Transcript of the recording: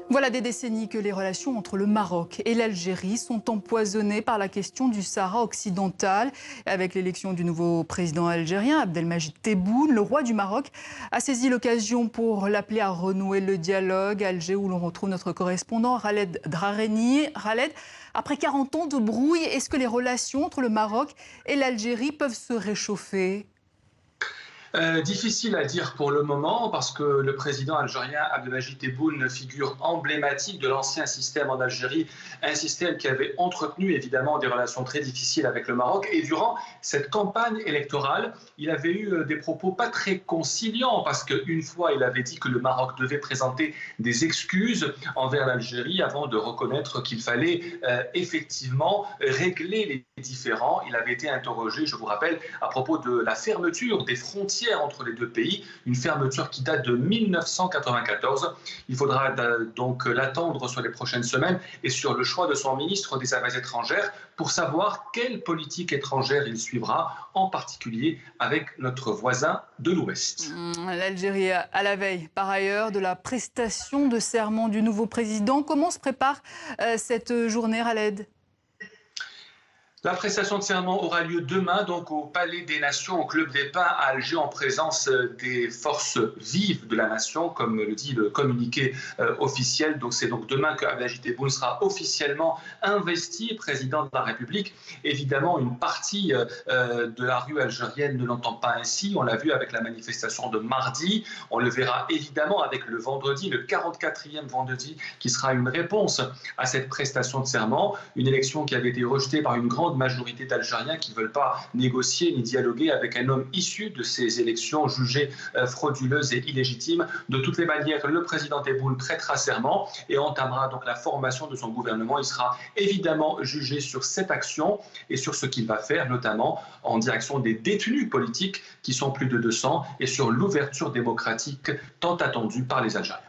Voilà des décennies que les relations entre le Maroc et l'Algérie sont empoisonnées par la question du Sahara occidental. Avec l'élection du nouveau président algérien, Abdelmajid Tebboune, le roi du Maroc a saisi l'occasion pour l'appeler à renouer le dialogue. À Alger, où l'on retrouve notre correspondant Khaled Drareni. Khaled, après 40 ans de brouille, est-ce que les relations entre le Maroc et l'Algérie peuvent se réchauffer ? Difficile à dire pour le moment parce que le président algérien Abdelmajid Tebboune, figure emblématique de l'ancien système en Algérie, un système qui avait entretenu évidemment des relations très difficiles avec le Maroc. Et durant cette campagne électorale, il avait eu des propos pas très conciliants parce qu'une fois, il avait dit que le Maroc devait présenter des excuses envers l'Algérie avant de reconnaître qu'il fallait effectivement régler les différends. Il avait été interrogé, je vous rappelle, à propos de la fermeture des frontières entre les deux pays, une fermeture qui date de 1994. Il faudra donc l'attendre sur les prochaines semaines et sur le choix de son ministre des Affaires étrangères pour savoir quelle politique étrangère il suivra, en particulier avec notre voisin de l'Ouest. L'Algérie à la veille, par ailleurs, de la prestation de serment du nouveau président. Comment se prépare cette journée, Khaled ? La prestation de serment aura lieu demain donc au Palais des Nations, au Club des Pins à Alger, en présence des forces vives de la nation, comme le dit le communiqué officiel. Donc c'est donc demain que Abdelmajid Tebboune sera officiellement investi président de la République. Évidemment, une partie de la rue algérienne ne l'entend pas ainsi. On l'a vu avec la manifestation de mardi. On le verra évidemment avec le vendredi, le 44e vendredi, qui sera une réponse à cette prestation de serment. Une élection qui avait été rejetée par une grande majorité d'Algériens qui ne veulent pas négocier ni dialoguer avec un homme issu de ces élections jugées frauduleuses et illégitimes. De toutes les manières, le président Tebboune prêtera serment et entamera donc la formation de son gouvernement. Il sera évidemment jugé sur cette action et sur ce qu'il va faire, notamment en direction des détenus politiques qui sont plus de 200 et sur l'ouverture démocratique tant attendue par les Algériens.